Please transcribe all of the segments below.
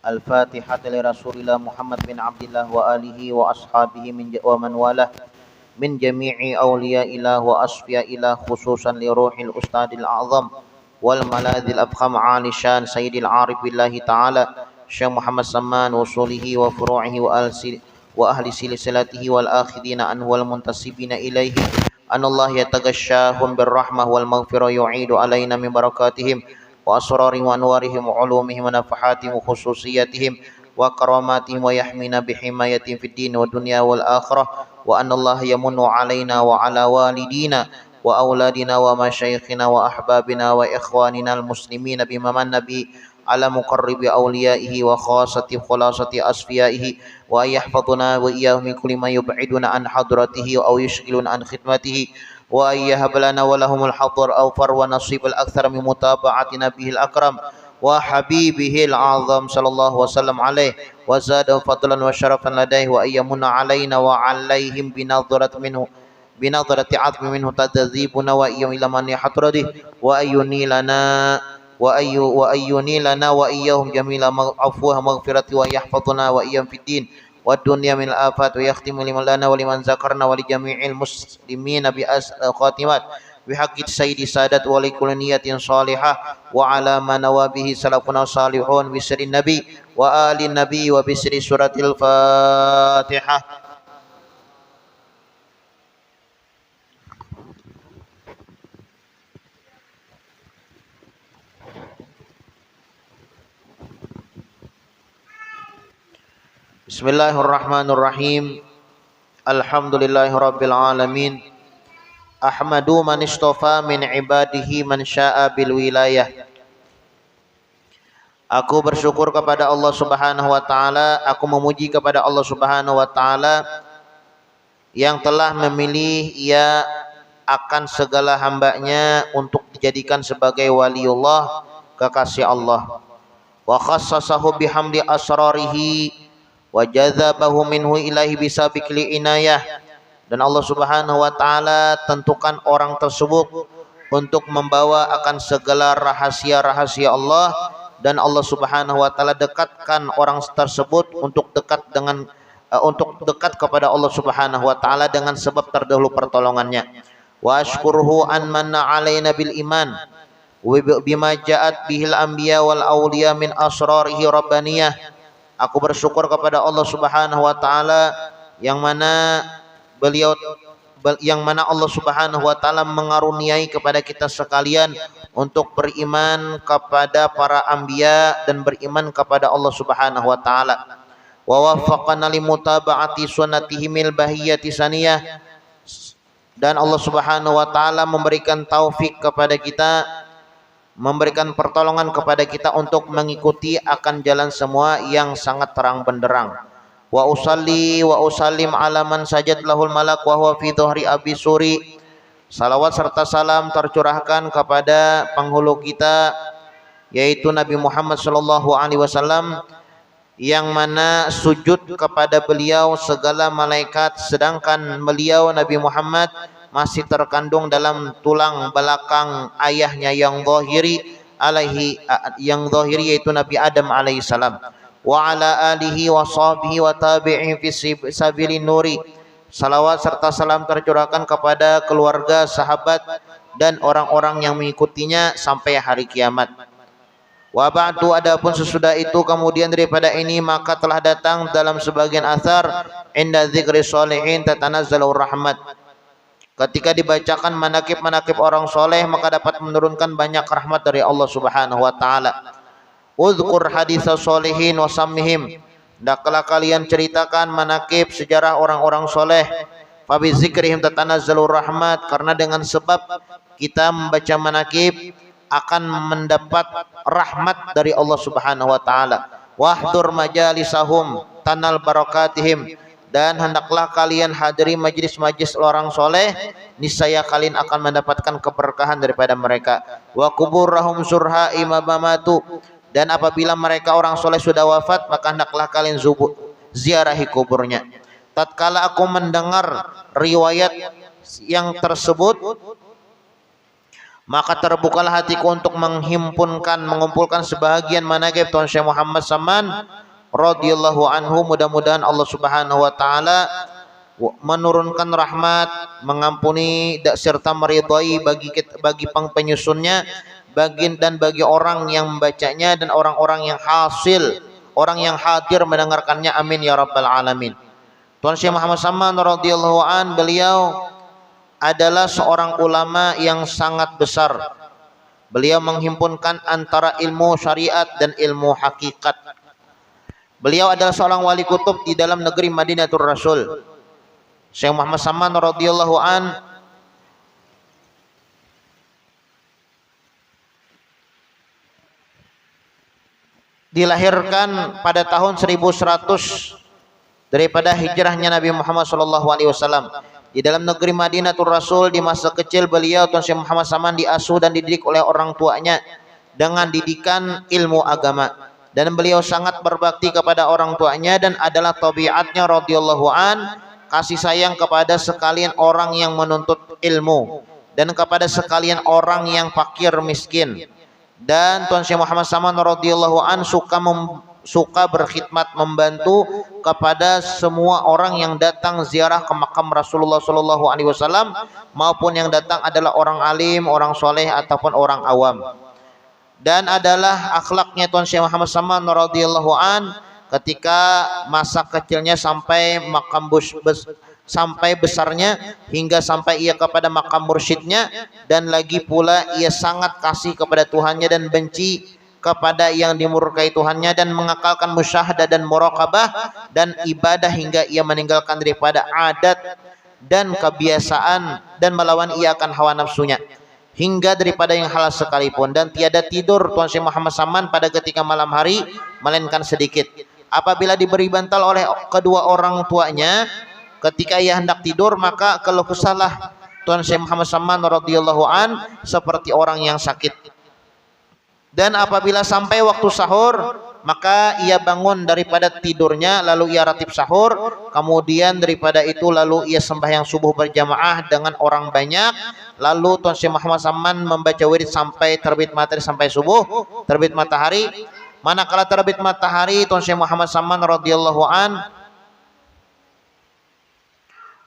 Al-Fatihah li Rasulillah Muhammad bin Abdullah wa alihi wa ashabihi wa man walah min jami'i awliya'illah wa asfiya'illah khususan li ruhil ustadil a'zam wal maladhil abkham alishan sayyidil arif billahi ta'ala Syekh Muhammad Saman usulihi wa furu'ihi wa ahli silsilatihi wal akhidina anhu wal muntasibina ilaihi anallah yataghashshahum birrahmah wal maghfirah yu'idu alaina min barakatihim wa asrarihim wa anwarihim wa ulumihim wa nafahatihim wa khususiyatihim wa karamatihim wa yahmina bihimayatihim fid din wa dunya wal akhirah wa anallah yamunnu alaina wa ala walidina wa auladina wa masyayikhina wa ahbabina wa ikhwanina al muslimina bima manna bi ala muqarribi awliyaihi wa khasati khulasati asfiyaihi wa yahfaduna wa iyyahum min kulli ma yub'iduna an hadratihi aw yushghiluna an khidmatihi wa ayyahab lana wa lahumul hadar aw far wa nasibal akthar min mutaba'ati nabihil akram wa habibihil azam sallallahu wasallam alaihi wa zada fadlan wa syarafan ladaihi wa ayyamuna alaina wa alaihim binadharat minhu binadharati atmi minhu tadzibuna wa iyyam ila man yahradi wa ayyuni lana wa ayyuni lana wa iyyahum jamila afwa maghfirati wa yahfazuna wa iyyam fid din wa dunya min al-afat wa yakhtimu liman lana wa liman zakarna wa li jami'il muslimina bi khatimat bi haqqi sayyidi sadat wa li kulli niyatin salihah wa ala ma nawabihi salafuna salihun bi sirri nabi wa ali nabi wa bi sirri suratil fatihah. Bismillahirrahmanirrahim. Alhamdulillahirabbil alamin. Ahmadu man istofa min ibadihi man syaa bil wilayah. Aku bersyukur kepada Allah Subhanahu wa taala, aku memuji kepada Allah Subhanahu wa taala yang telah memilih ia akan segala hambanya untuk dijadikan sebagai waliullah, kekasih Allah. Wa khassasahu bihamdi asrarihi wa jazabahu minhu ilahi bisabiqli inayah, dan Allah Subhanahu wa taala tentukan orang tersebut untuk membawa akan segala rahasia-rahasia Allah, dan Allah Subhanahu wa taala dekatkan orang tersebut untuk dekat kepada Allah Subhanahu wa taala dengan sebab terdahulu pertolongannya. Wa ashkuruhu an manna alaina bil iman wa bima ja'at bihil anbiya wal awliya min asrarihi rabbaniyah. Aku bersyukur kepada Allah Subhanahu wa taala yang mana Allah Subhanahu wa taala mengaruniai kepada kita sekalian untuk beriman kepada para anbiya dan beriman kepada Allah Subhanahu wa taala. Wa waffaqana limutaba'ati sunnatihimil bahiyyati saniyah, dan Allah Subhanahu wa taala memberikan taufik kepada kita, memberikan pertolongan kepada kita untuk mengikuti akan jalan semua yang sangat terang benderang. Wa usalli wa usallim ala man sajad lahul malak wa huwa fi dhuhri abi suri. Salawat serta salam tercurahkan kepada penghulu kita, yaitu Nabi Muhammad sallallahu alaihi wasallam, yang mana sujud kepada beliau segala malaikat, sedangkan beliau Nabi Muhammad masih terkandung dalam tulang belakang ayahnya yang zahiri yaitu Nabi Adam alaihi salam. Wa ala alihi wa sahbihi wa tabi'in fi sabilin nuri. Salawat serta salam tercurahkan kepada keluarga, sahabat, dan orang-orang yang mengikutinya sampai hari kiamat. Wa ba'du, adapun sesudah itu kemudian daripada ini, maka telah datang dalam sebagian athar inda dzikri sholihin tatanazzalur rahmat. Ketika dibacakan manakib-manakib orang soleh, maka dapat menurunkan banyak rahmat dari Allah Subhanahu wa taala. Uzkur haditsa sholihin wa sammihim. Hendaklah kalian ceritakan manakib sejarah orang-orang soleh. Fa bi zikrihim tatanazzalur rahmat, karena dengan sebab kita membaca manakib akan mendapat rahmat dari Allah Subhanahu wa taala. Wahdur majalisahum tanal barakatihim, dan hendaklah kalian hadiri majlis-majlis orang soleh, niscaya kalian akan mendapatkan keberkahan daripada mereka. Wa kuburrahum surha imamatu, dan apabila mereka orang soleh sudah wafat, maka hendaklah kalian ziarahi kuburnya. Tatkala aku mendengar riwayat yang tersebut, Maka terbukalah hatiku untuk mengumpulkan sebahagian manaqib Tuan Syekh Muhammad Saman radhiyallahu anhu. Mudah-mudahan Allah Subhanahu wa taala menurunkan rahmat, mengampuni serta meridhai bagi penyusunnya, bagi orang yang membacanya dan orang-orang yang hadir mendengarkannya. Amin ya rabbal alamin. Tuan Syekh Muhammad Saman radhiyallahu an, beliau adalah seorang ulama yang sangat besar. Beliau menghimpunkan antara ilmu syariat dan ilmu hakikat. Beliau adalah seorang wali kutub di dalam negeri Madinatul Rasul. Syekh Muhammad Saman radhiyallahu an dilahirkan pada tahun 1100 daripada hijrahnya Nabi Muhammad SAW. Di dalam negeri Madinatul Rasul, di masa kecil beliau Tuan Syekh Muhammad Saman diasuh dan dididik oleh orang tuanya dengan didikan ilmu agama, dan beliau sangat berbakti kepada orang tuanya dan adalah tabiatnya radhiyallahu an kasih sayang kepada sekalian orang yang menuntut ilmu dan kepada sekalian orang yang fakir miskin. Dan Tuan Syekh Muhammad Saman radhiyallahu an suka berkhidmat, membantu kepada semua orang yang datang ziarah ke makam Rasulullah SAW, maupun yang datang adalah orang alim, orang soleh ataupun orang awam. Dan adalah akhlaknya Tuan Syekh Muhammad Saman radhiyallahu an ketika masa kecilnya sampai sampai besarnya, hingga sampai ia kepada makam mursyidnya, dan lagi pula ia sangat kasih kepada Tuhannya dan benci kepada yang dimurkai Tuhannya, dan mengakalkan musyahadah dan muraqabah dan ibadah hingga ia meninggalkan daripada adat dan kebiasaan dan melawan ia akan hawa nafsunya hingga daripada yang halal sekalipun. Dan tiada tidur Tuan Syekh Muhammad Saman pada ketika malam hari melainkan sedikit. Apabila diberi bantal oleh kedua orang tuanya ketika ia hendak tidur, maka keluh kesahlah Tuan Syekh Muhammad Saman radhiyallahu an seperti orang yang sakit. Dan apabila sampai waktu sahur, maka ia bangun daripada tidurnya, lalu ia ratib sahur, kemudian daripada itu lalu ia sembahyang subuh berjamaah dengan orang banyak. Lalu Tuan Syekh Muhammad Saman membaca wirid sampai terbit matahari, sampai subuh terbit matahari. Manakala terbit matahari, Tuan Syekh Muhammad Saman radhiyallahu an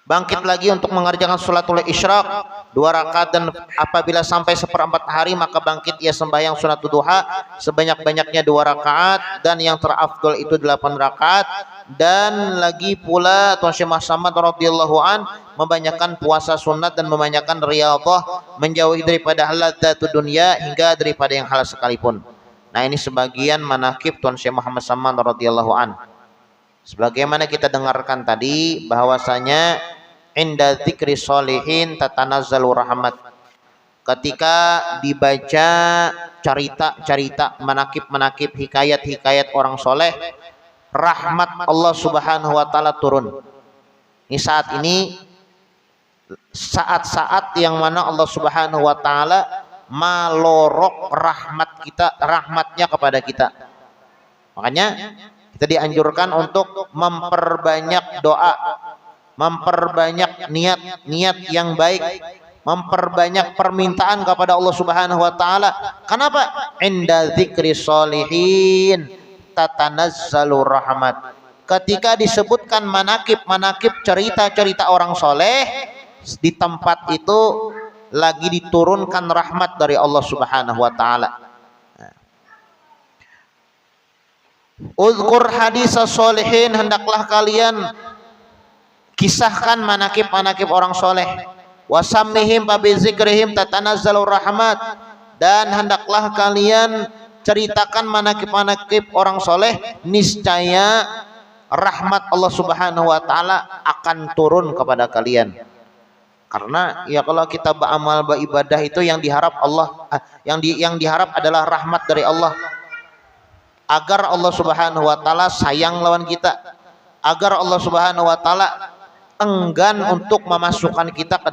bangkit lagi untuk mengerjakan sholatul isyraq 2 rakaat, dan apabila sampai 1/4 hari maka bangkit ia sembahyang sunatul duha sebanyak-banyaknya 2 rakaat, dan yang terafdol itu 8 rakaat. Dan lagi pula Tuan Syekh Muhammad radhiyallahu an membanyakkan puasa sunat dan membanyakkan riyadhah, menjauhi daripada ladzatud dunya hingga daripada yang halal sekalipun. Nah, ini sebagian manaqib Tuan Syekh Muhammad Saman radhiyallahu an. Sebagaimana kita dengarkan tadi bahwasanya inda dzikri sholihin tatanazzalu rahmat. Ketika dibaca cerita-cerita, manaqib-manaqib, hikayat-hikayat orang soleh, rahmat Allah Subhanahu wa taala turun. Ini saat-saat yang mana Allah Subhanahu wa taala malorok rahmatnya kepada kita. Makanya kita dianjurkan untuk memperbanyak doa, memperbanyak niat yang baik, memperbanyak permintaan kepada Allah Subhanahu wa taala. Kenapa? Inda dzikri sholihin tatanazzalu rahmat. Ketika disebutkan manaqib cerita-cerita orang soleh, di tempat itu lagi diturunkan rahmat dari Allah Subhanahu wa taala. Uzkur hadis sholihin, hendaklah kalian kisahkan manaqib orang soleh. Wasammihim babizikrihim tatanazzalu rahmat, dan hendaklah kalian ceritakan manaqib orang soleh, niscaya rahmat Allah Subhanahu wa taala akan turun kepada kalian. Karena ya kalau kita beramal beribadah itu yang diharap Allah, yang diharap adalah rahmat dari Allah, agar Allah Subhanahu wa taala sayang lawan kita, agar Allah Subhanahu wa taala enggan untuk memasukkan kita ke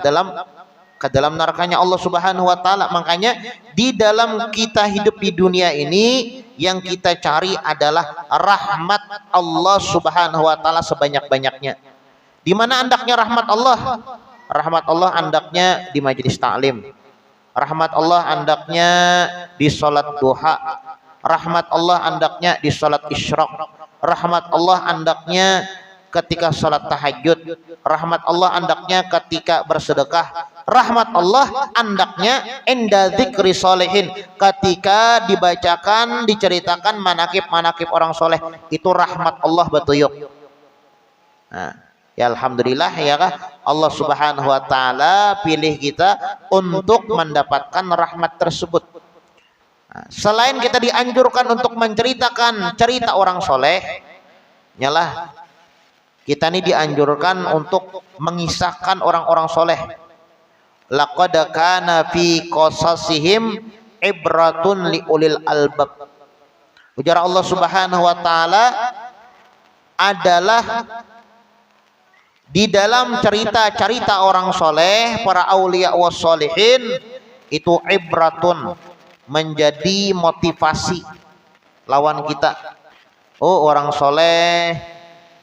dalam nerakanya Allah Subhanahu wa taala. Makanya di dalam kita hidup di dunia ini yang kita cari adalah rahmat Allah Subhanahu wa taala sebanyak-banyaknya. Di mana andaknya rahmat Allah? Rahmat Allah andaknya di majelis taklim. Rahmat Allah andaknya di salat duha. Rahmat Allah andaknya di salat isyraq. Rahmat Allah andaknya ketika salat tahajud. Rahmat Allah andaknya ketika bersedekah. Rahmat Allah andaknya inda dzikri sholihin, ketika dibacakan, diceritakan manakib-manakib orang soleh. Itu rahmat Allah batuyuk. Nah, ya alhamdulillah ya kah, Allah Subhanahu wa taala pilih kita untuk mendapatkan rahmat tersebut. Nah, selain kita dianjurkan untuk menceritakan cerita orang soleh, nyalah kita ini dianjurkan untuk mengisahkan orang-orang soleh. Laqad kana fi qasasihim ibratun li ulil albab. Ujar Allah Subhanahu wa taala, adalah di dalam cerita-cerita orang soleh, para aulia was solihin, itu ibratun, menjadi motivasi lawan kita. Oh, orang soleh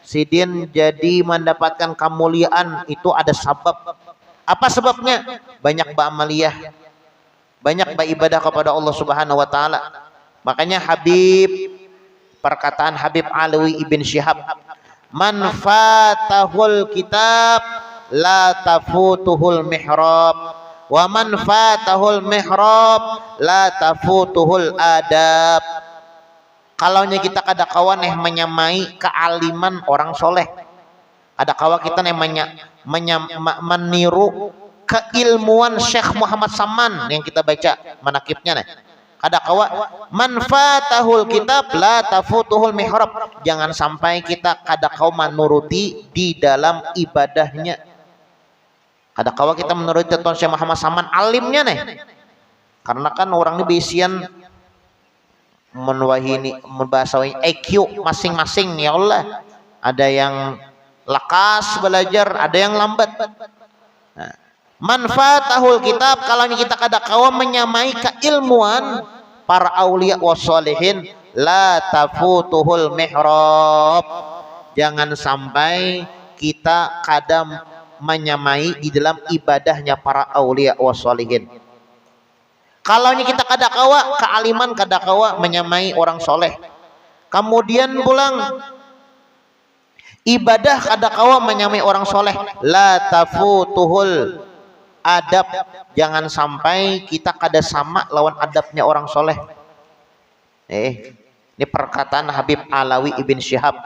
sidin jadi mendapatkan kemuliaan, itu ada sebab. Apa sebabnya? Banyak ba'amaliyah, banyak beribadah kepada Allah Subhanahu wa taala. Makanya perkataan Habib Alwi ibn Syihab, man fatahul kitab la tafutuhul mihrab, wa man fatahul mihrab la tafutuhul adab. Kalaunya kita kada kawan menyamai kealiman orang soleh, ada kawan kita meniru keilmuan Syekh Muhammad Saman yang kita baca manakibnya nih. Ada kawa manfaatahul kitab la tafutuhul mihrab, jangan sampai kita kada kau menuruti di dalam ibadahnya. Ada kawa kita menuruti Tuan Syekh Muhammad Saman alimnya nih, karena kan orang ini bisian menwahini membahasai IQ masing-masing ya Allah. Ada yang lekas belajar, ada yang lambat. Nah, manfaatahul kitab, kalau kita kada kawa menyamai keilmuan para aulia wassalihin, la tafutuhul mihrab, jangan sampai kita kada menyamai di dalam ibadahnya para aulia wassalihin. Kalau kita kada kawa kealiman, kada kawa menyamai orang soleh. Kemudian pulang ibadah kada kawa menyamai orang soleh, la tafutuhul adab, jangan sampai kita kada sama lawan adabnya orang soleh. Ini perkataan Habib Alawi ibn Syihab,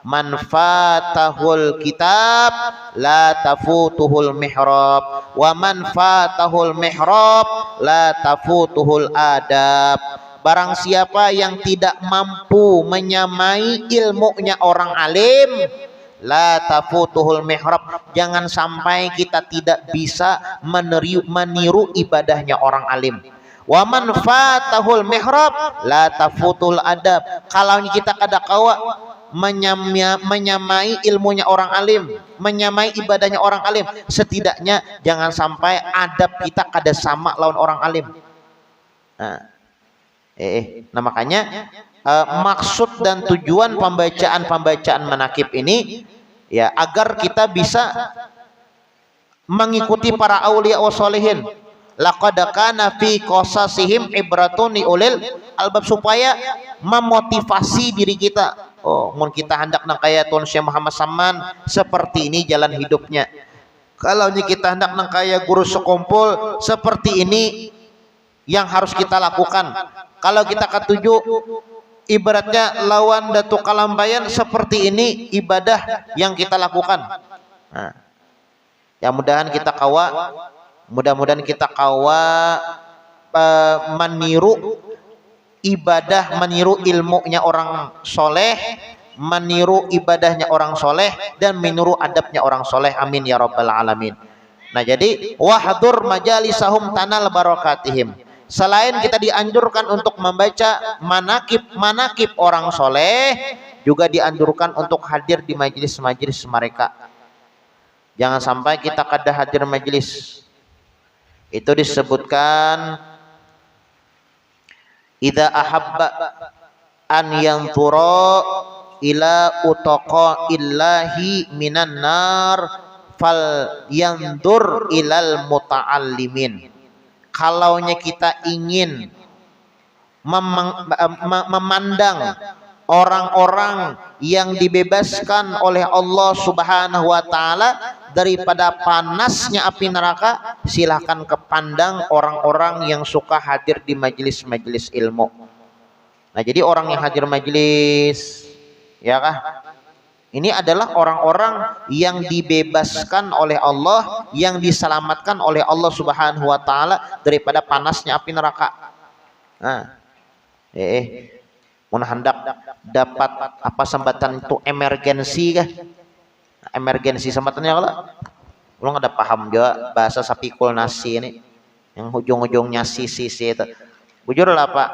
man fatahul kitab la tafutuhul mihrab, wa man fatahul mihrab la tafutuhul adab. Barang siapa yang tidak mampu menyamai ilmunya orang alim, la tafutuhul mihrab, jangan sampai kita tidak bisa meniru ibadahnya orang alim. Wa man fatahul mihrab la tafutul adab, kalau kita kada kawa menyamai ilmunya orang alim, menyamai ibadahnya orang alim, setidaknya jangan sampai adab kita kada sama lawan orang alim. Nah makanya maksud dan tujuan pembacaan manakib ini ya agar kita bisa mengikuti para aulia wassalihin. Laqad kana fi qasasihim ibratun ulil albab, supaya memotivasi diri kita. Oh, mun kita hendak nang kaya Tuan Syekh Muhammad Saman, seperti ini jalan hidupnya. Kalau kita hendak nang kaya guru sekumpul, seperti ini yang harus kita lakukan. Kalau kita ketujuh ibaratnya lawan Datuk Kalambayan, seperti ini ibadah yang kita lakukan. Nah, ya mudah-mudahan kita kawa meniru ibadah, meniru ilmunya orang soleh, meniru ibadahnya orang soleh, dan meniru adabnya orang soleh. Amin ya rabbal alamin. Nah jadi wahdur majalisahum tanal barakatihim. Selain kita dianjurkan untuk membaca manakib orang soleh, juga dianjurkan untuk hadir di majelis-majelis mereka. Jangan sampai kita kada hadir majelis. Itu disebutkan idza ahabba an yanzura ila utaqa illahi minan nar fal yandur ilal muta'allimin. kalaunya kita ingin memandang orang-orang yang dibebaskan oleh Allah Subhanahu wa taala daripada panasnya api neraka, silahkan kepandang orang-orang yang suka hadir di majelis-majelis ilmu. Nah, jadi orang yang hadir majelis, ya kah? Ini adalah orang-orang yang dibebaskan oleh Allah, yang diselamatkan oleh Allah Subhanahu wa taala daripada panasnya api neraka. Nah, mun hendak dapat apa sambatan itu emergensi kah? Emergensi sambatannya kalau ulang ada paham juga bahasa sapikul nasi ini yang ujung-ujungnya sisi itu. Bujur lah Pak.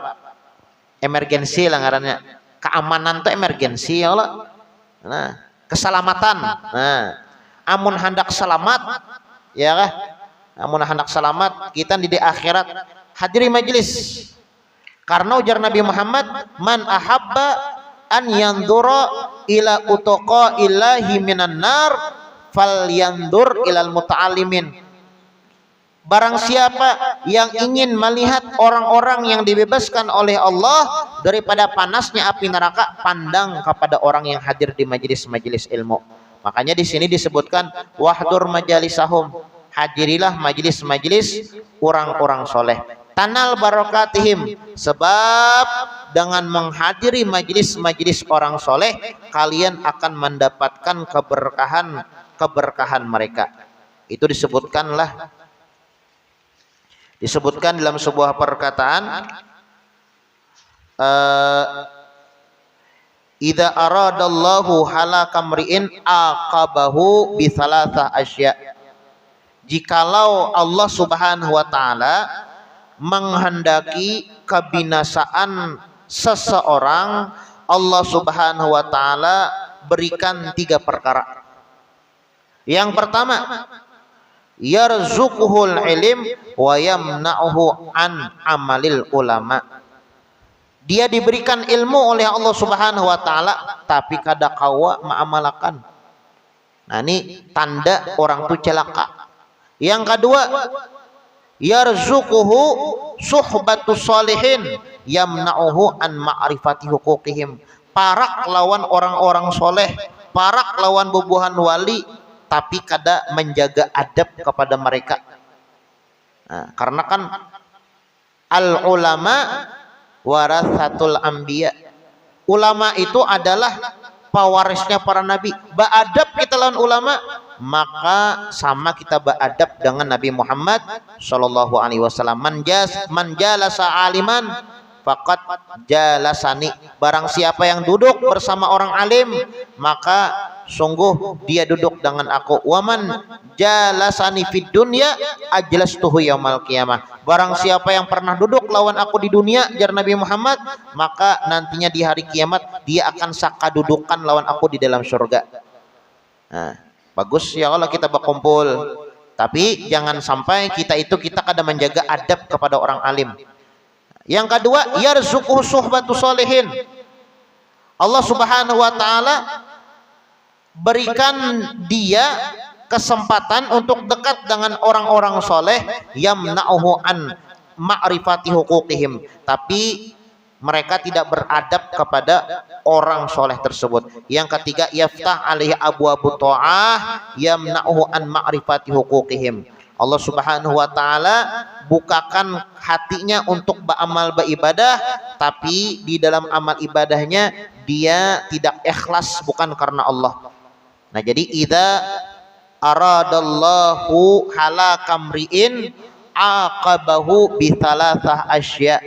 Emergensi lah ngarannya. Keamanan tuh emergensi ya Allah. Nah, keselamatan. Nah, amun hendak selamat, ya kah? Amun hendak selamat, kita di akhirat hadiri majelis. Karena ujar Nabi Muhammad, man ahabba an yandura ila utoqa illahi minan nar fal yandur ilal muta'allimin. Barang siapa yang ingin melihat orang-orang yang dibebaskan oleh Allah daripada panasnya api neraka, pandang kepada orang yang hadir di majelis-majelis ilmu. Makanya di sini disebutkan wahdur majalisahum, hadirilah majelis-majelis orang-orang soleh. Tanal barokatihim, sebab dengan menghadiri majelis-majelis orang soleh kalian akan mendapatkan keberkahan mereka. Itu disebutkan dalam sebuah perkataan, idza aradallahu halakamriin aqabahu bi thalathah asya. Jikalau Allah Subhanahu wa taala menghendaki kebinasaan seseorang, Allah Subhanahu wa taala berikan 3 perkara. Yang pertama, yarzuquhul ilm wa yamna'uhu an amalil ulama. Dia diberikan ilmu oleh Allah Subhanahu wa taala tapi kada kawa ma'amalakan. Nah, ini tanda orang itu celaka. Yang kedua, yarzuquhu suhbatus sholihin yamna'uhu an ma'rifati huquqihim. Parak lawan orang-orang soleh, parak lawan bubuhan wali, tapi kada menjaga adab kepada mereka. Nah, karena kan al ulama warathatul anbiya. Ulama itu adalah pewarisnya para nabi. Beadab kita lawan ulama, maka sama kita beadab dengan Nabi Muhammad sallallahu alaihi wasallam. Man jalasa aliman faqad jalasani. Barang siapa yang duduk bersama orang alim, maka sungguh dia duduk dengan aku. Waman jalasani fid dunya ajlastuhu yaumal qiyamah. Barang siapa yang pernah duduk lawan aku di dunia, jar Nabi Muhammad, maka nantinya di hari kiamat dia akan sakadudukan lawan aku di dalam surga. Nah, bagus ya Allah kita berkumpul, tapi jangan sampai kita kada menjaga adab kepada orang alim. Yang kedua, yarzuquhu suhbatus sholihin. Allah Subhanahu wa taala berikan dia kesempatan untuk dekat dengan orang-orang soleh, yamna'uhu an ma'rifati huquqihim, tapi mereka tidak beradab kepada orang soleh tersebut. Yang ketiga, yaftah alaihi abwaabut ta'ah yamna'uhu an ma'rifati huquqihim. Allah Subhanahu wa taala bukakan hatinya untuk beramal beribadah, tapi di dalam amal ibadahnya dia tidak ikhlas bukan karena Allah. Nah, jadi idza aradallahu halakamriin aqabahu bi thalathah asya.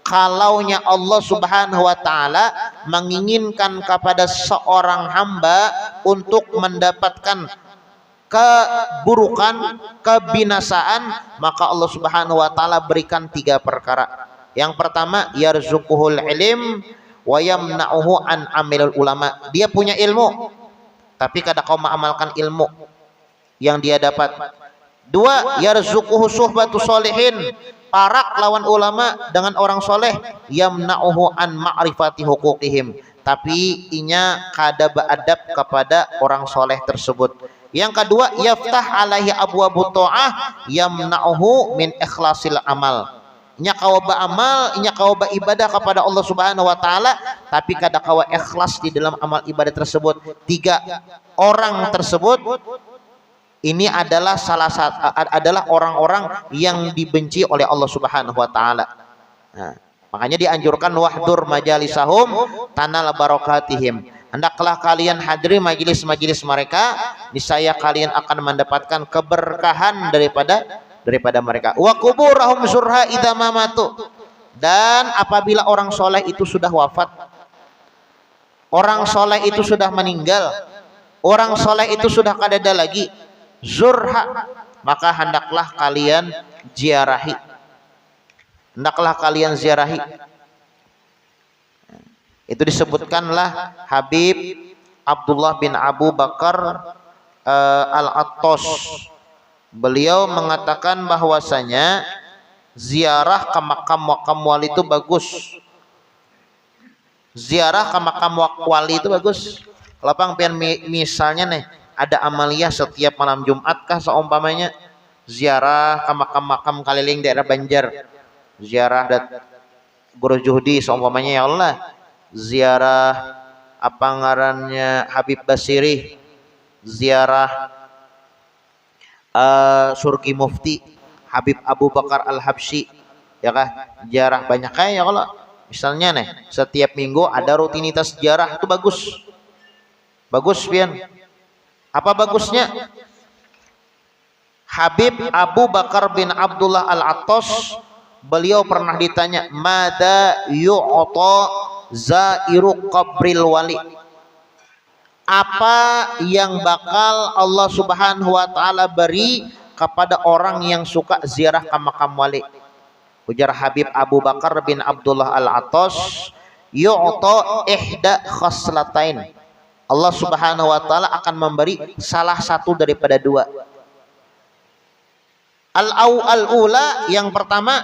Kalaunya Allah Subhanahu wa taala menginginkan kepada seorang hamba untuk mendapatkan keburukan, kebinasaan, maka Allah Subhanahu wa taala berikan 3 perkara. Yang pertama, yarzuquhul ilm wa yamna'uhu an amilul ulama. Dia punya ilmu tapi kada kau mengamalkan ilmu yang dia dapat. 2, yarzuquhu suhbatus sholihin. Parak lawan ulama dengan orang soleh, yamna'uhu an ma'rifati huquqihim, tapi inya kada beadab kepada orang soleh tersebut. Yang kedua, yaftah alaihi abwabu ta'ah yamna'uhu min ikhlasil amal. Nya kawa amal, nya kawa ibadah kepada Allah Subhanahu wa taala, tapi kada kawa ikhlas di dalam amal ibadah tersebut. Tiga orang tersebut ini adalah adalah orang-orang yang dibenci oleh Allah Subhanahu wa taala. Nah, makanya dianjurkan wahdur majalisahum tanal barakatihim. Hendaklah kalian hadiri majelis-majelis mereka, niscaya kalian akan mendapatkan keberkahan daripada mereka. Wa quburahum surha idza mamatu. Dan apabila orang soleh itu sudah wafat, orang soleh itu sudah meninggal, orang soleh itu sudah kada ada lagi, zurha, maka hendaklah kalian ziarahi. Hendaklah kalian ziarahi. Itu disebutkanlah Habib Abdullah bin Abu Bakar Al-Attas. Beliau mengatakan bahwasanya ziarah ke makam wali itu bagus. Ziarah ke makam wali itu bagus. Lapang pian misalnya nih, ada amalia setiap malam Jumat kah seumpamanya, ziarah ke makam-makam keliling daerah Banjar, ziarah dat Guru Juhdi seumpamanya, ya Allah, ziarah apa ngarannya Habib Basiri, ziarah Surgi Mufti Habib Abu Bakar Al-Habsyi, ya kah, ziarah banyak kayak ya Allah. Misalnya nih, setiap minggu ada rutinitas ziarah, itu bagus pian. Apa bagusnya? Habib Abu Bakar bin Abdullah Al-Attas, beliau pernah ditanya, mada yu'ta zairu qabril wali, apa yang bakal Allah Subhanahu wa taala beri kepada orang yang suka ziarah ke makam wali? Ujar Habib Abu Bakar bin Abdullah Al-Attas, yu'ta ihda khaslatain, Allah Subhanahu wa taala akan memberi salah satu daripada dua. Al-ula, yang pertama,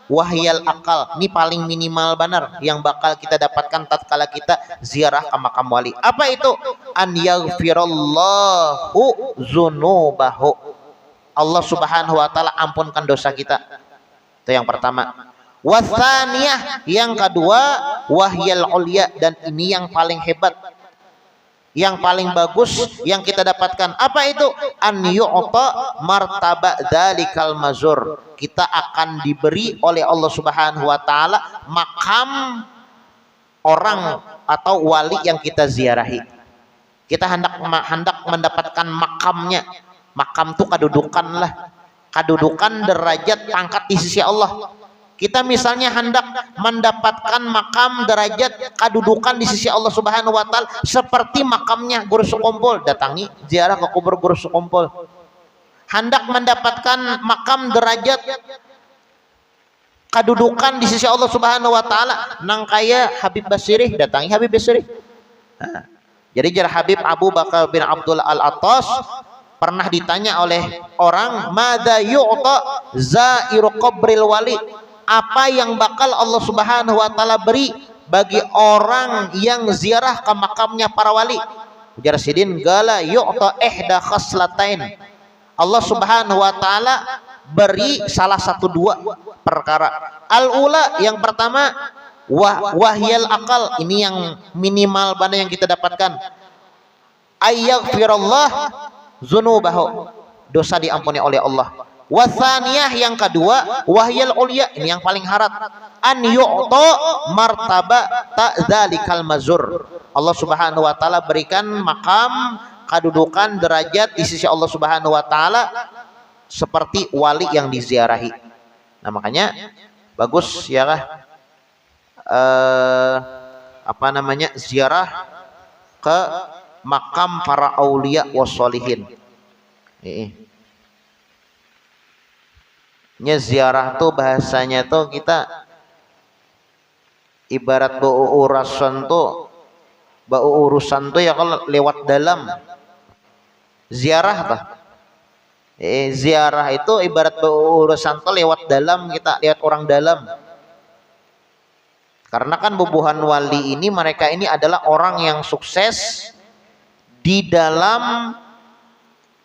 wahyal akal, ini paling minimal benar yang bakal kita dapatkan tatkala kita ziarah ke makam wali. Apa itu? An yaghfirallahu dzunubahu, Allah Subhanahu wa taala ampunkan dosa kita. Itu yang pertama. Watsaniyah, yang kedua, wahyal ulya, dan ini yang paling hebat, yang paling bagus yang kita dapatkan. Apa itu? An yu'ta martaba dzalikal mazur, kita akan diberi oleh Allah Subhanahu wa taala makam orang atau wali yang kita ziarahi. Kita hendak mendapatkan makamnya. Makam itu kedudukan lah, kedudukan, derajat, pangkat di sisi Allah. Kita misalnya hendak mendapatkan makam, derajat, kedudukan di sisi Allah Subhanahu wa taala seperti makamnya Guru Sukompol, datangi ziarah ke kubur Guru Sukompol. Hendak mendapatkan makam, derajat, kedudukan di sisi Allah Subhanahu wa taala nang kaya Habib Basiri, datangi Habib Basiri. Nah, jadi jar Habib Abu Bakar bin Abdullah Al-Attas pernah ditanya oleh orang, madza yu'ta zairu qabril wali, apa yang bakal Allah Subhanahu wa taala beri bagi orang yang ziarah ke makamnya para wali? Ujar Sidin, gala yu'ta ihda khaslatain, Allah Subhanahu wa taala beri salah satu dua perkara. Al-ula, yang pertama, wahyal akal, ini yang minimal mana yang kita dapatkan. Ayyaghfirallah dzunubahu, dosa diampuni oleh Allah. Watsaniyah, yang kedua, wahyal ulya, ini yang paling harap, an yu'ta martaba dzalikal mazur, Allah Subhanahu wa taala berikan makam, kedudukan, derajat di sisi Allah Subhanahu wa taala seperti wali yang diziarahi. Nah, makanya bagus ya kah, apa namanya, ziarah ke makam para aulia wassolihin. Nya ziarah tuh bahasanya tuh kita ibarat urusan tuh ya kalau lewat dalam ziarah tuh. Ziarah itu ibarat urusan tuh lewat dalam, kita lihat orang dalam. Karena kan bubuhan wali ini, mereka ini adalah orang yang sukses di dalam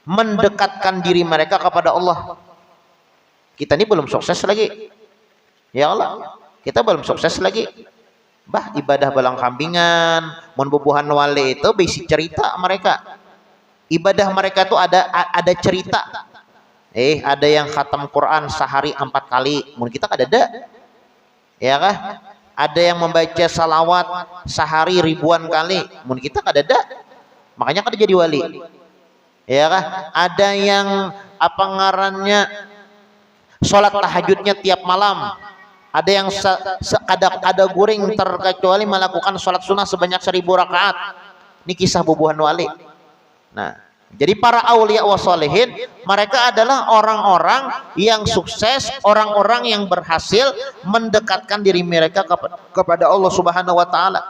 mendekatkan diri mereka kepada Allah. Kita ini belum sukses lagi. Ya Allah, kita belum sukses lagi. Bah, ibadah balang kambingan, mun bubuhan wali itu bisi cerita mereka. Ibadah mereka tuh ada cerita. Ada yang khatam Quran sehari 4 kali, mun kita kada ada. Ya kah? Ada yang membaca salawat sehari ribuan kali, mun kita kada ada. Makanya kada jadi wali. Ya kah? Ada yang apa ngarannya sholat tahajudnya tiap malam. Ada yang ada guring terkecuali melakukan sholat sunnah sebanyak 1000 rakaat. Ini kisah bubuhan wali. Nah, jadi para aulia wa sholihin mereka adalah orang-orang yang sukses, orang-orang yang berhasil mendekatkan diri mereka kepada Allah Subhanahu wa taala.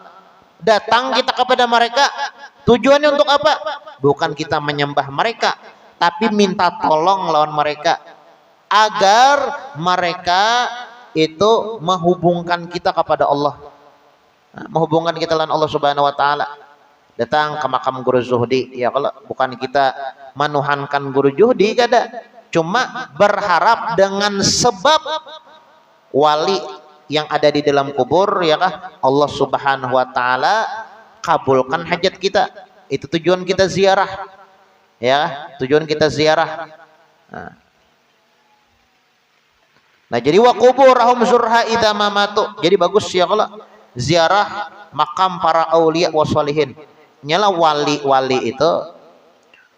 Datang kita kepada mereka tujuannya untuk apa? Bukan kita menyembah mereka, tapi minta tolong lawan mereka agar mereka itu menghubungkan kita kepada Allah, menghubungkan kita dengan Allah Subhanahu wa taala. Datang ke makam Guru Zuhdi, ya kalau bukan kita menuhankan Guru Zuhdi kada, cuma berharap dengan sebab wali yang ada di dalam kubur, ya kah, Allah Subhanahu wa taala kabulkan hajat kita. Itu tujuan kita ziarah, ya, tujuan kita ziarah. Nah, jadi wa quburahum zurha idza mamatu. Jadi bagus ya kalau ziarah makam para aulia wa sholihin. Nyala wali-wali itu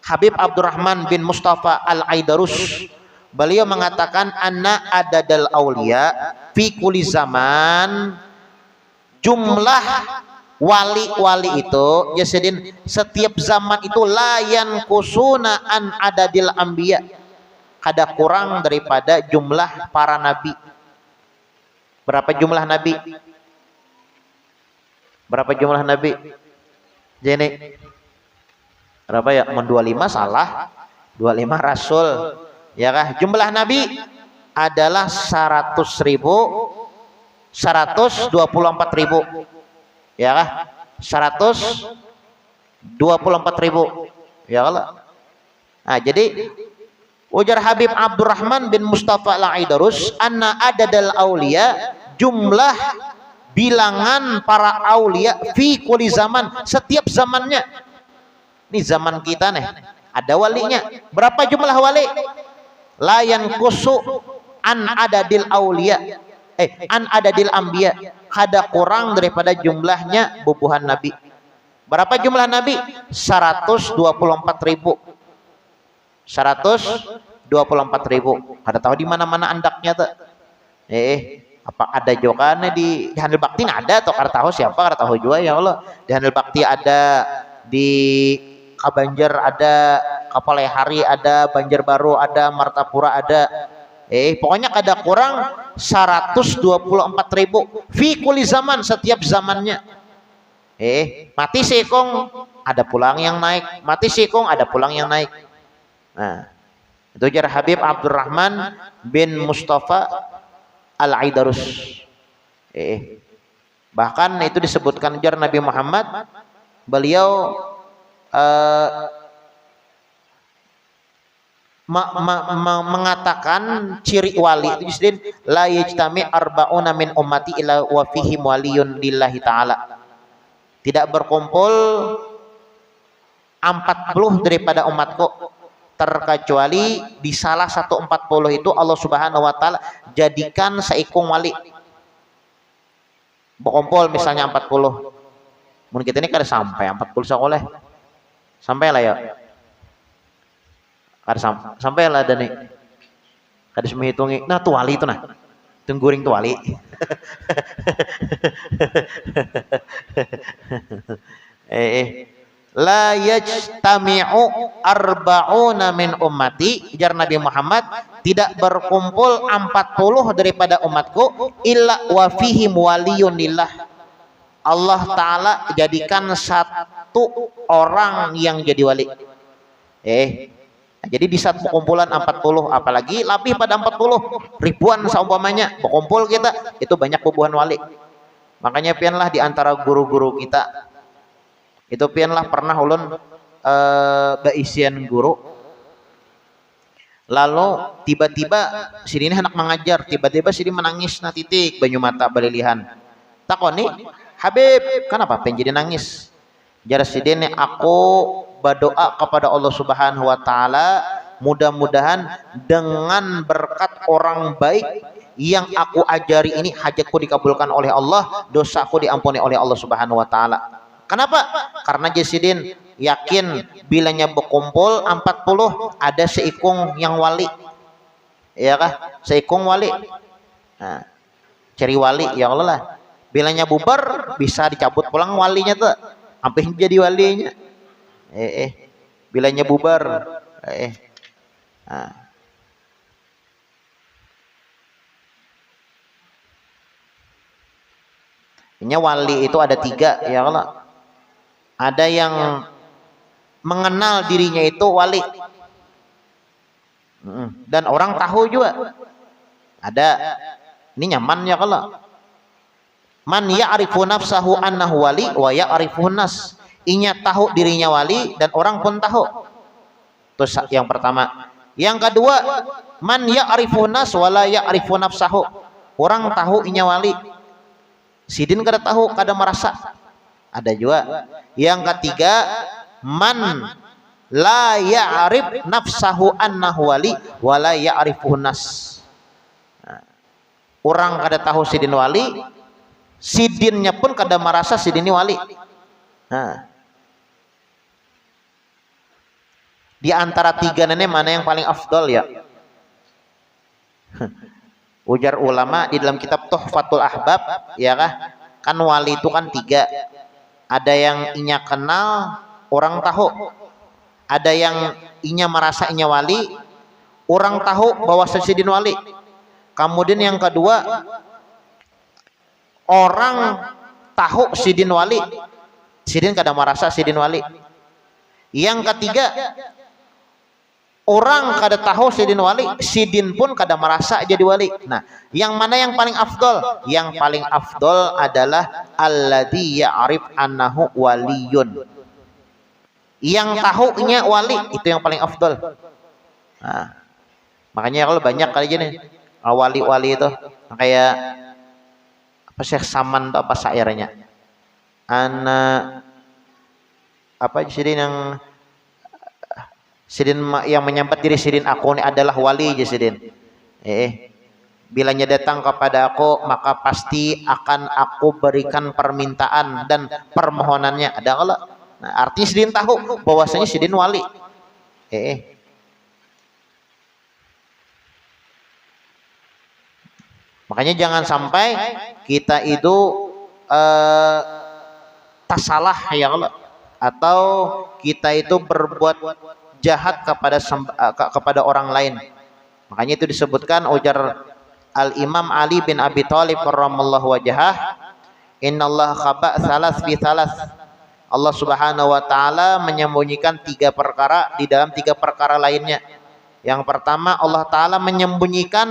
Habib Abdurrahman bin Mustafa Al-Aidarus, beliau mengatakan anna adadal aulia fi kulli zaman, jumlah wali-wali itu jasadin setiap zaman itu layan kusuna an adadil anbiya, kada kurang daripada jumlah para nabi. Berapa jumlah nabi? Berapa jumlah nabi? Jadi berapa ya? 25 salah, 25 rasul. Ya kah? Jumlah nabi adalah 100.000, 124.000. Ya kah? 124.000. Ya kah? Nah, jadi ujar Habib Abdurrahman bin Mustafa Al-Aidarus anna adadal aulia, jumlah bilangan para aulia fi kulli zaman, setiap zamannya. Ini zaman kita nih ada walinya. Berapa jumlah wali? Layan kusu an adadil aulia, an adadil anbiya, kada kurang daripada jumlahnya bubuhan nabi. Berapa jumlah nabi? 124.000. 124.000. Kada tahu di mana-mana andaknya tuh. Apa ada jokannya di Handel Bakti ada atau kada tahu siapa, kada tahu juga ya Allah. Di Handel Bakti ada, di Kabanjar ada, Kapalehari ada, Banjarbaru ada, Martapura ada. Pokoknya kada kurang 124.000 fi kulli zaman, setiap zamannya. Mati sekong ada pulang yang naik, mati sekong ada pulang yang naik. Nah, itu jar Habib Abdurrahman bin Mustafa Al-Aidarus. Bahkan itu disebutkan jar Nabi Muhammad, beliau mengatakan ciri wali itu disebut la yajtami arba'una min ummati illa wa fihim waliyun lillahi ta'ala. Tidak berkumpul 40 daripada umatku terkecuali di salah satu 40 itu Allah Subhanahu wa taala jadikan seikung wali. Berkumpul misalnya 40. Mungkin kita ini kada sampai 40 sekolah. Sampai lah ya. Kada sampai lah dan nih. Kada menghitungi. Nah, tuh wali itu nah. Tungguring tuh wali. La yajtami'u arba'una min ummati, jar Nabi Muhammad, tidak berkumpul 40 daripada umatku illa wa fihim waliyun lillah. Allah taala jadikan satu orang yang jadi wali. Jadi di satu kumpulan 40, apalagi lebih pada 40 ribuan seumpamanya berkumpul kita, itu banyak bubuhan wali. Makanya pianlah di antara guru-guru kita itu pianlah pernah ulun baisian guru Lalu tiba-tiba si ini hendak mengajar, tiba-tiba si menangis na titik banyu mata balilihan. Takoni, Habib, kenapa pengen jadi nangis? Jar si ini, aku berdoa kepada Allah Subhanahu wa taala, mudah-mudahan dengan berkat orang baik yang aku ajari ini hajatku dikabulkan oleh Allah, dosaku diampuni oleh Allah Subhanahu wa taala. Kenapa? Karena Jasidin yakin bilanya berkumpul 40 ada seikung yang wali. Ya kah? Seikung wali. Nah, cari wali ya Allah lah. Bilanya bubar bisa dicabut pulang walinya tuh. Sampai jadi walinya. Bilanya bubar. Nah. Ini wali itu ada 3 ya Allah. Ada yang mengenal dirinya itu wali dan orang tahu juga. Ada ini nyaman ya kalau man ya'rifu nafsahu annahu wali wa ya'rifu nas, inya tahu dirinya wali dan orang pun tahu. Terus yang pertama. Yang kedua, man ya'rifu nas wa la ya'rifu nafsahu, orang tahu inya wali, sidin kada tahu, kada merasa. Ada juga. Yang ketiga, man la ya'rif nafsahu annahu wali wa la ya'rifuhu nas. Orang kada tahu sidin wali, sidinnya pun kada merasa sidin wali. Nah. Di antara 3 ini mana yang paling afdol ya? Ujar ulama di dalam kitab Tuhfatul Ahbab, ya kah? Kan wali itu kan 3. Ada yang inya kenal, orang tahu. Ada yang inya merasa inya wali, orang tahu bahwa sidin wali. Kemudian yang kedua, orang tahu sidin wali, sidin kada merasa sidin wali. Yang ketiga, orang kada tahu sidin wali, sidin pun kada merasa jadi wali. Nah, yang mana yang paling afdol? Yang paling afdol adalah alladzi ya'rif annahu waliyun. Yang tahunya wali itu yang paling afdol. Nah, makanya kalau banyak kali gini wali-wali itu kayak apa Syekh Saman atau apa syairnya. Anak apa sidin yang menyambat diri sidin aku ini adalah wali Sidin. Bilanya datang kepada aku maka pasti akan aku berikan permintaan dan permohonannya. Ada kalau nah, artinya sidin tahu bahwasanya sidin wali. Makanya jangan sampai kita itu tasalah ya Allah, atau kita itu berbuat jahat kepada orang lain. Makanya itu disebutkan ujar Al-Imam Ali bin Abi Thalib karramallahu wajhah, innallaha khaba salas fi salas. Allah Subhanahu wa taala menyembunyikan 3 perkara di dalam 3 perkara lainnya. Yang pertama, Allah taala menyembunyikan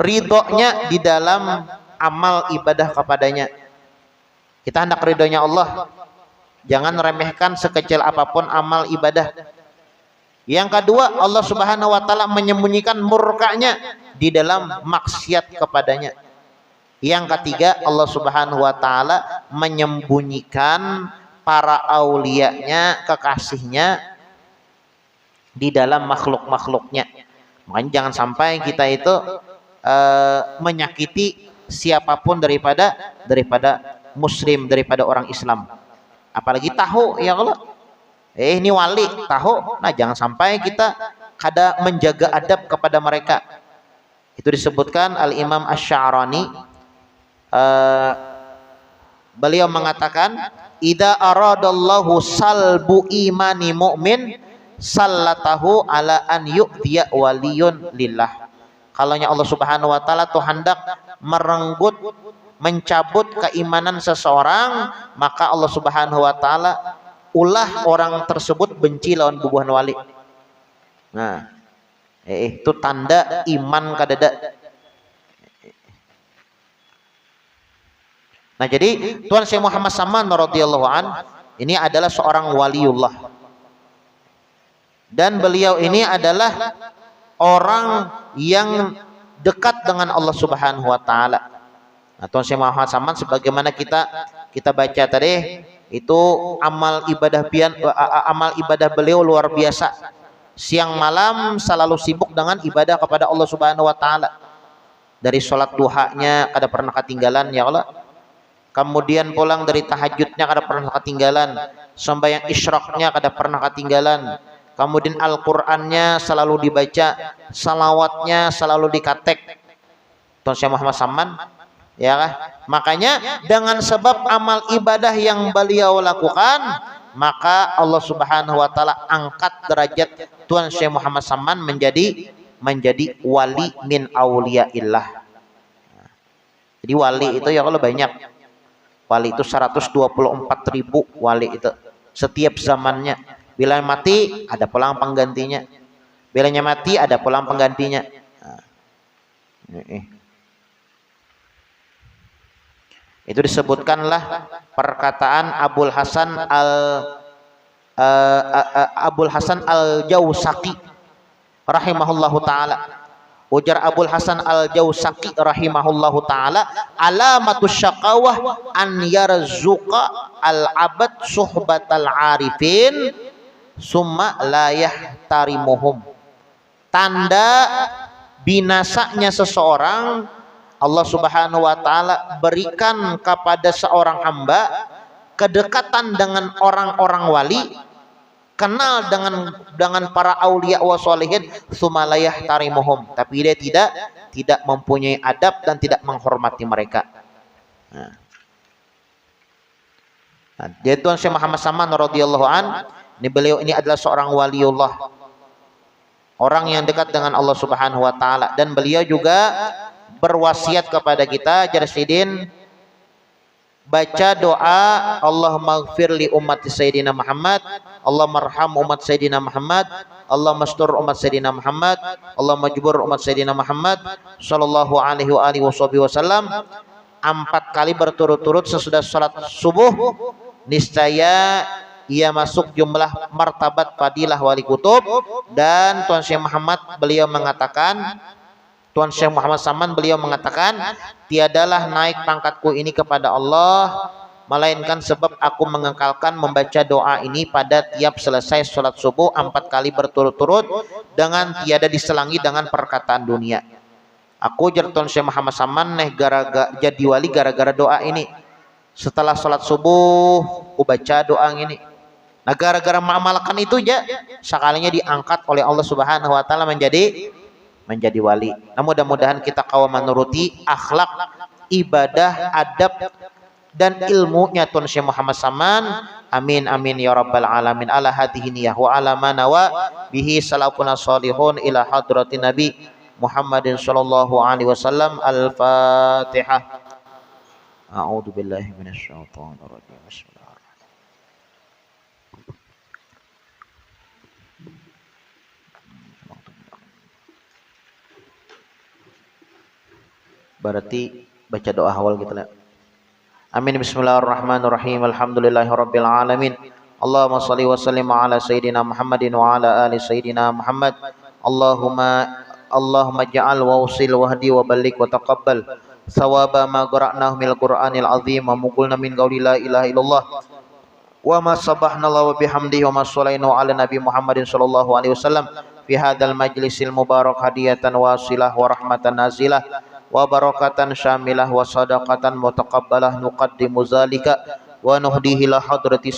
ridhonya di dalam amal ibadah kepadanya. Kita hendak ridhonya Allah, jangan remehkan sekecil apapun amal ibadah. Yang kedua, Allah Subhanahu wa taala menyembunyikan murkanya di dalam maksiat kepadanya. Yang ketiga, Allah Subhanahu wa taala menyembunyikan para aulianya, kekasihnya di dalam makhluk-makhluknya. Makanya jangan sampai kita itu menyakiti siapapun daripada muslim, daripada orang Islam. Apalagi tahu ya Allah, ini wali tahu. Nah, jangan sampai kita kada menjaga adab kepada mereka. Itu disebutkan Al-Imam Asy-Sya'rani, beliau mengatakan, idza aradallahu salbu imani mu'min sallatahu ala an yu'tiya waliyun lillah. Kalaunya Allah Subhanahu wa taala tuh hendak merenggut, mencabut keimanan seseorang, maka Allah Subhanahu wa taala ulah orang tersebut benci lawan bubuhan wali. Nah, itu tanda iman kadada. Nah, jadi Tuan Syekh Muhammad Saman radhiyallahu an ini adalah seorang waliullah Dan beliau ini adalah orang yang dekat dengan Allah Subhanahu wa taala. Nah, Tuan Syekh Muhammad Saman sebagaimana kita baca tadi, itu amal ibadah beliau luar biasa. Siang malam selalu sibuk dengan ibadah kepada Allah Subhanahu wa taala. Dari sholat duhanya kada pernah ketinggalan ya Allah. Kemudian pulang dari tahajudnya kada pernah ketinggalan. Sembahyang isyraqnya kada pernah ketinggalan. Kemudian Al-Qur'annya selalu dibaca, salawatnya selalu dikatek. Tuan Syekh Muhammad Saman ya kan? Makanya dengan sebab amal ibadah yang beliau lakukan, maka Allah Subhanahu wa taala angkat derajat Tuan Syekh Muhammad Saman menjadi wali min auliyaillah. Jadi wali itu ya kalau banyak. Wali itu 124.000 wali itu setiap zamannya. Bila mati ada pulang penggantinya. Bilanya mati ada pulang penggantinya. Itu disebutkanlah perkataan Abul Hasan Al-Jausaqi rahimahullahu taala. Ujar Abul Hasan Al-Jausaqi rahimahullahu taala, alamatus syaqawah an yarzuqa al-abad suhbatal arifin summa la yahtarimuhum. Tanda binasanya seseorang, Allah Subhanahu wa taala berikan kepada seorang hamba kedekatan dengan orang-orang wali, kenal dengan para aulia wa sholihin, sumalayah tarimuhum, tapi dia tidak mempunyai adab dan tidak menghormati mereka. Dia Tuan Syekh Muhammad Saman radhiyallahu an, beliau ini adalah seorang waliullah, orang yang dekat dengan Allah Subhanahu wa taala, dan beliau juga berwasiat kepada kita, Jarsidin, baca doa Allahumma ighfir li ummati Sayyidina Muhammad, Allahumma arham umat Sayyidina Muhammad, Allahumma astur umat Sayyidina Muhammad, Allahumma jubur umat Sayyidina Muhammad sallallahu alaihi wa alihi wasallam 4 kali berturut-turut sesudah salat subuh. Niscaya ia masuk jumlah martabat fadilah wali kutub. Dan Tuan Syekh Muhammad beliau mengatakan, Tuan Syekh Muhammad Saman beliau mengatakan, tiadalah naik pangkatku ini kepada Allah melainkan sebab aku mengekalkan membaca doa ini pada tiap selesai sholat subuh 4 kali berturut-turut dengan tiada diselangi dengan perkataan dunia. Aku jar Tuan Syekh Muhammad Saman jadi wali gara-gara doa ini. Setelah sholat subuh aku baca doa ini. Nah, gara-gara mengamalkan itu aja sekalinya diangkat oleh Allah Subhanahu wa taala menjadi wali. Nah, mudah-mudahan kita kawan menuruti akhlak, ibadah, adab dan ilmunya Tuan Syekh Muhammad Saman. Amin amin ya rabbal alamin. Ala hadhihi niyah wa ala manawa bihi salafuna salihun ila hadratin nabi Muhammadin sallallahu alaihi wasallam. Al-Fatihah. A'udzu billahi minasyaitonir rajim. Berarti baca doa awal gitu lah. Amin. Bismillahirrahmanirrahim. Alhamdulillahirabbil alamin. Allahumma shalli wa sallim ala sayyidina Muhammadin wa ala ali sayyidina Muhammad. Allahumma ja'al wa usil wahdi wa balligh wa taqabbal thawaba ma qara'nahu minal Qur'anil azim wa muqulna min qawli la ilaha illallah wa ma sabahna wa bihamdihi wa ma shallaina ala nabi Muhammadin sallallahu alaihi wasallam fi hadzal majlisil mubarak hadiyatan wasilah wa rahmatan nazilah wa barakatan syamilah wa sadaqatan mutaqabbalah nuqaddimu zalika wa nuhdihi la hadrati